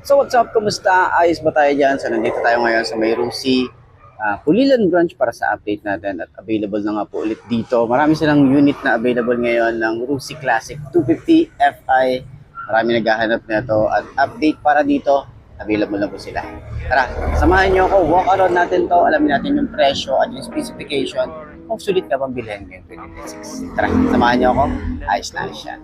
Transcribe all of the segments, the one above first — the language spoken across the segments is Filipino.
So what's up? Kumusta? Ayos ba tayo dyan? So nandito tayo ngayon sa may Rusi Pulilan branch para sa update natin at available na nga po ulit dito. Marami silang unit na available ngayon ng Rusi Classic 250 Fi. Marami naghahanap nito at update para dito. Available na po sila. Tara, samahan nyo ako. Walk around natin to. Alamin natin yung presyo at yung specification kung sulit ka bang bilhin ngayong 2026. Tara, samahan nyo ako. Ayos na ayos yan.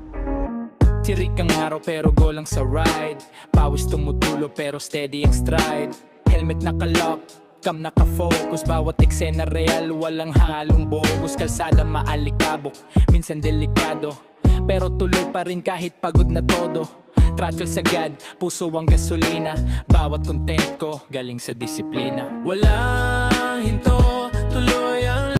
Tirik ang araw pero go lang sa ride. Pawis tumutulo pero steady ang stride. Helmet nakalock, cam nakafocus. Bawat eksena real, walang halong bogus. Kalsada maalikabok, minsan delikado, pero tuloy pa rin kahit pagod na todo. Throttle sagad, puso ang gasolina. Bawat content ko, galing sa disiplina. Walang hinto, tuloy ang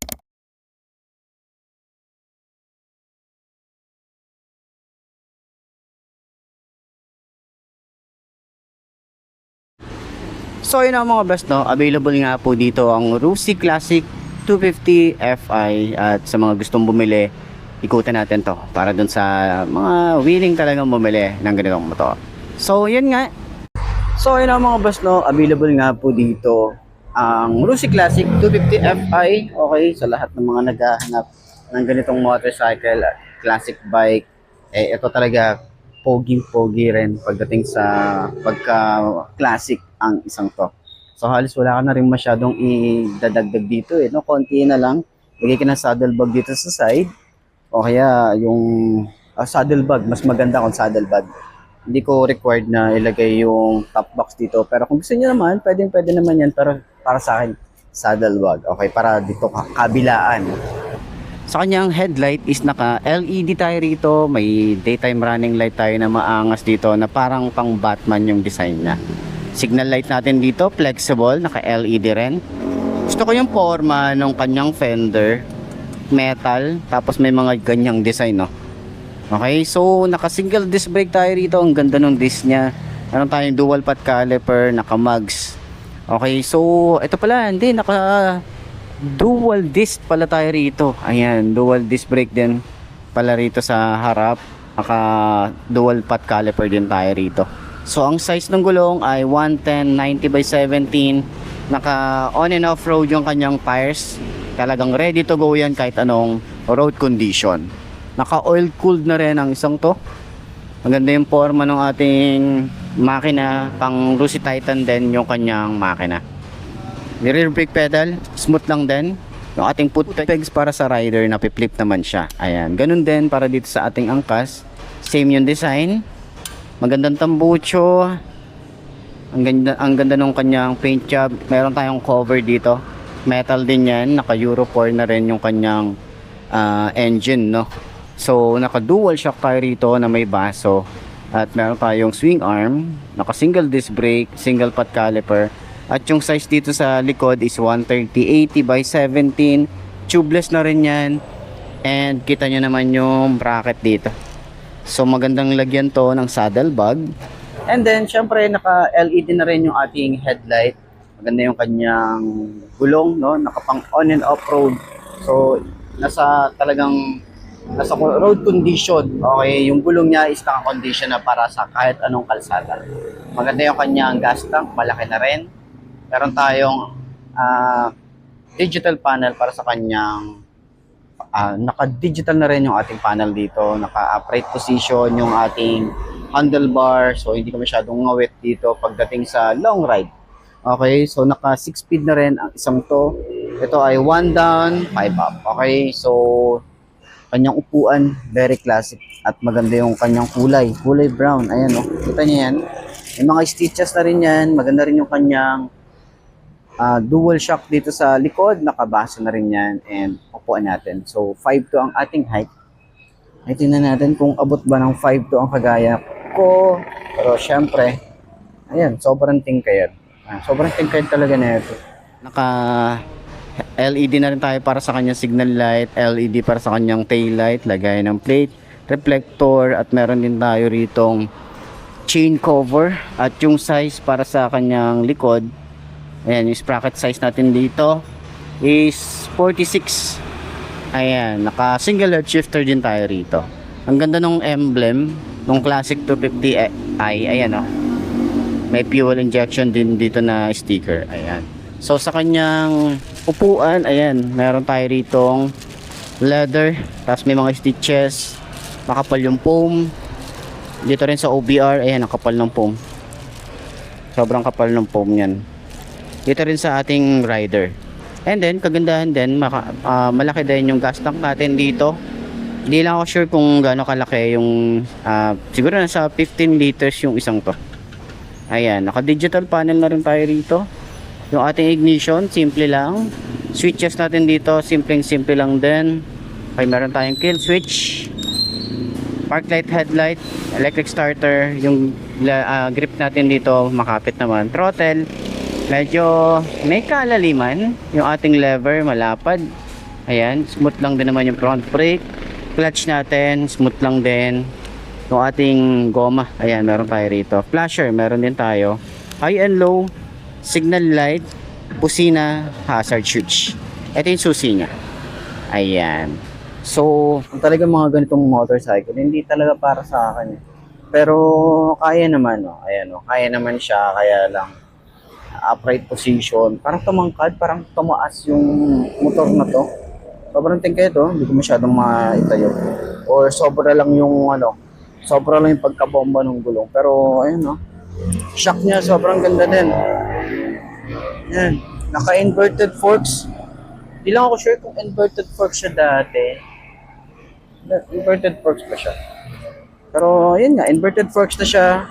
So yun ang mga best, no? Available nga po dito ang Rusi Classic 250 Fi at sa mga gustong bumili, ikutan natin to para dun sa mga willing talagang bumili ng ganitong motor. So yun nga. So yun ang mga best, no? Available nga po dito ang Rusi Classic 250 Fi. Okay, sa lahat ng mga naghahanap ng ganitong motorcycle, classic bike, ito talaga pogi rin pagdating sa pagka-classic ang isang to. So halos wala ka na rin masyadong idadagdag dito no? Konti na lang. Lagay ka ng saddlebag dito sa side. O kaya yung saddlebag, mas maganda kung saddlebag. Hindi ko required na ilagay yung top box dito. Pero kung gusto niyo naman, pwede naman yan. Pero para sa akin, saddlebag. Okay, para dito kabilaan. Sa kanyang headlight is naka LED tayo rito. May daytime running light tayo na maangas dito na parang pang Batman yung design na. Signal light natin dito, flexible, naka LED rin. Gusto ko yung forma ng kanyang fender, metal, tapos may mga ganyang design, no? Okay, so naka single disc brake tayo rito. Ang ganda ng disc niya. Meron tayong dual path caliper, naka mugs. Okay, so ito pala, hindi, naka dual disc pala tayo rito. Ayan, dual disc brake din pala rito sa harap. Naka dual path caliper din tayo rito. So ang size ng gulong ay 110 90/17. Naka on and off road yung kanyang tires. Talagang ready to go yan kahit anong road condition. Naka oil cooled na rin ang isang to. Maganda yung forma ng ating makina. Pang Rusi Titan din yung kanyang makina. Rear brake pedal, smooth lang din. Yung ating foot pegs para sa rider, napiflip naman siya. Ayan, ganun din para dito sa ating angkas. Same yung design. Magandang tambucho. Ang ganda nung kanyang paint job. Meron tayong cover dito. Metal din yan. Naka Euro 4 na rin yung kanyang engine, no? So, naka dual shock tayo rito na may baso. At meron tayong swing arm. Naka single disc brake, single path caliper. At yung size dito sa likod is 130/80/17. Tubeless na rin yan. And kita nyo naman yung bracket dito. So magandang lagyan to ng saddlebag. And then syempre naka LED na rin yung ating headlight. Maganda yung kanyang gulong, no? Naka pang on and off road. So nasa road condition. Okay, yung gulong niya is naka-condition na para sa kahit anong kalsada. Maganda yung kanyang gas tank, malaki na rin. Meron tayong digital panel para sa kanyang naka-digital na rin yung ating panel dito. Naka-upright position yung ating handlebar. So, hindi ka masyadong ngawit dito pagdating sa long ride. Okay, so naka 6 speed na rin ang isang to. Ito ay 1 down, 5 up. Okay, so kanyang upuan, very classic. At maganda yung kanyang kulay brown. Ayan, oh. Kita niyo yan. May mga stitches na rin yan. Maganda rin yung kanyang dual shock dito sa likod, nakabasa na rin yan, and upuan natin. So 5'2" ang ating height. Ay, tingnan natin kung abot ba ng 5'2" ang kagaya ko. Pero syempre, ayan, sobrang tingkayad. Sobrang tingkayad talaga na ito. Naka LED na rin tayo para sa kanyang signal light, LED para sa kanyang tail light, lagay ng plate, reflector, at meron din tayo ritong chain cover. At yung size para sa kanyang likod, ayan, yung sprocket size natin dito is 46. Ayan, naka single head shifter din tayo rito. Ang ganda ng emblem ng Classic 250i. Ayan, oh. May fuel injection din dito na sticker. Ayan. So sa kanyang upuan, ayan, meron tayo ritong leather, tapos may mga stitches, makapal yung foam. Dito rin sa OBR, ayan, ang kapal ng foam. Sobrang kapal ng foam yan. Dito rin sa ating rider. And then, kagandahan din, malaki din yung gas tank natin dito. Hindi lang ako sure kung gaano kalaki yung, siguro nasa 15 liters yung isang to. Ayan, naka-digital panel na rin tayo rito. Yung ating ignition, simple lang. Switches natin dito, simpleng-simple lang din. Okay, meron tayong kill switch, park light, headlight, electric starter. Yung grip natin dito, makapit naman. Throttle, medyo may kalaliman. Yung ating lever, malapad. Ayan, smooth lang din naman yung front brake. Clutch natin, smooth lang din. Yung ating goma, ayan, meron tayo rito. Flasher, meron din tayo. High and low, signal light, busina, hazard switch. Ito yung susi niya. Ayan. So, talaga mga ganitong motorcycle, hindi talaga para sa akin. Pero, kaya naman, no? Ayan, no? Kaya naman siya, kaya lang upright position. Parang tumangkad, parang tumaas yung motor na to. Sobrang tingkay ito, hindi ko masyadong maitayo. Or sobra lang yung, sobra lang yung pagkabomba ng gulong. Pero, ayun, no? Shock niya, sobrang ganda din. Yan. Naka-inverted forks. Di lang ako sure kung inverted forks siya dati. Inverted forks pa siya. Pero, yun nga, inverted forks na siya.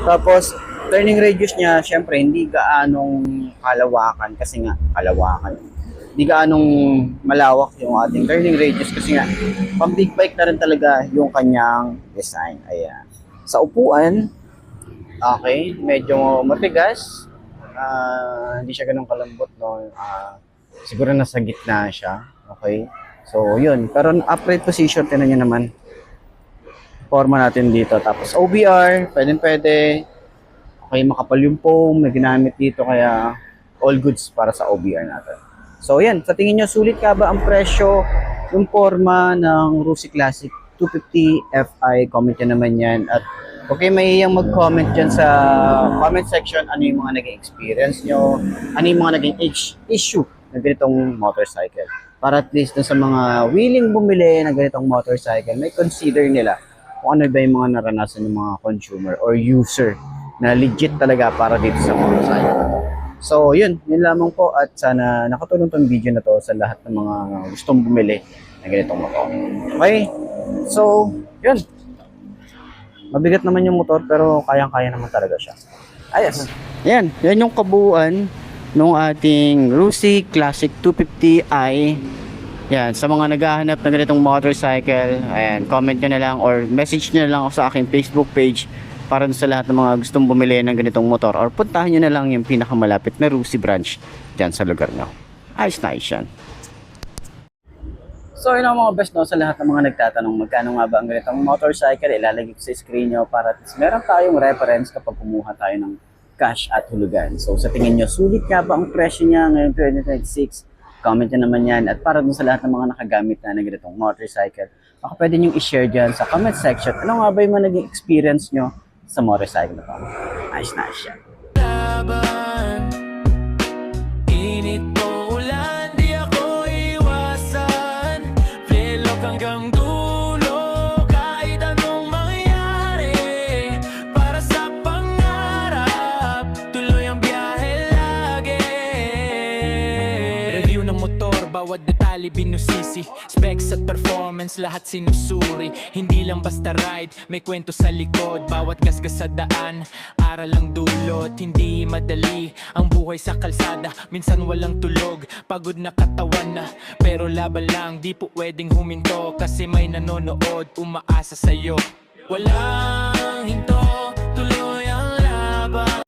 Tapos, turning radius niya, syempre, hindi gaanong kalawakan. Kasi nga, kalawakan. Hindi gaanong malawak yung ating turning radius. Kasi nga, pang big bike na rin talaga yung kanyang design. Ayan. Sa upuan, okay, medyo matigas. Hindi siya ganun kalambot, no? Siguro nasa gitna siya. Okay. So, yun. Pero upright position, tinan nyo naman. Forma natin dito. Tapos OBR, pwede. Okay, makapal yung foam na ginamit dito. Kaya, all goods para sa OBR natin. So, yan. Sa tingin nyo, sulit ka ba ang presyo, yung forma ng Rusi Classic 250 Fi? Comment nyo naman yan. At okay, may iyang mag-comment dyan sa comment section ano yung mga naging experience nyo, ano yung mga naging issue na ganitong motorcycle. Para at least sa mga willing bumili ng ganitong motorcycle, may consider nila kung ano ba yung mga naranasan ng mga consumer or user na legit talaga para dito sa motorcycle. So, yun lamang po at sana nakatulong tong video na to sa lahat ng mga gustong bumili ng ganitong motor. Okay? So, yun. Mabigat naman yung motor pero kayang-kaya naman talaga siya. Ayos. Yan yung kabuuan ng ating Rusi Classic 250i. Yan, sa mga naghahanap ng ganitong motorcycle, ayan, comment nyo na lang or message nyo na lang ako sa aking Facebook page para sa lahat ng mga gustong bumili ng ganitong motor or puntahan nyo na lang yung pinakamalapit na Rusi branch dyan sa lugar nyo. Ayos na yan. So, yun ang mga best, no, sa lahat ng mga nagtatanong magkano nga ba ang ganitong motorcycle, ilalagay ko sa screen nyo para at least meron tayong reference kapag kumuha tayo ng cash at hulugan. So, sa tingin nyo, sulit nga ba ang presyo niya ngayon 2026? Comment nyo naman yan. At para dun sa lahat ng mga nakagamit na ng ganitong motorcycle, baka pwede nyo i-share dyan sa comment section. Ano nga ba yung mga naging experience nyo sa motorcycle na to? Nice yan. Laban, init o ulan, di ako iwasan. Plelok hanggang dulo, kahit anong mangyari. Para sa pangarap, tuloy ang biyahe lagi. Review ng motor, bawat detalye binusisi. Specs at performance, lahat sinusuri. Hindi lang basta ride, may kwento sa likod. Bawat gasgas sa daan, aral ang dulot. Hindi madali ang buhay sa kalsada, minsan walang tulog, pagod na katawan na. Pero laban lang, di po pwedeng huminto. Kasi may nanonood, umaasa sa'yo. Walang hinto, tuloy ang laban.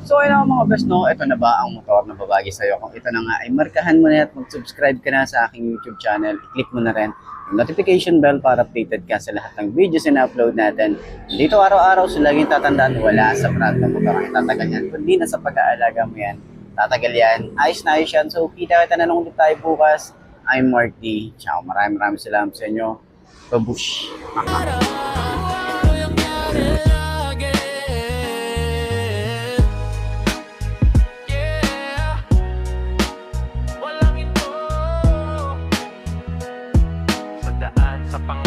So, ayun mga best, no? Ito na ba ang motor na babagi sa'yo? Kung ito na nga, ay markahan mo na at mag-subscribe ka na sa aking YouTube channel. I-click mo na rin yung notification bell para updated ka sa lahat ng videos na upload natin. Dito araw-araw, so laging tatandaan, wala sa brand ng motor ang tatagal yan. Kundi na sa pag-aalaga mo yan, tatagal yan. Ayos na ayos yan. So, kita na lang ulit tayo bukas. I'm Mark D. Ciao. Maraming salamat sa inyo. Babush. daan sa pangarap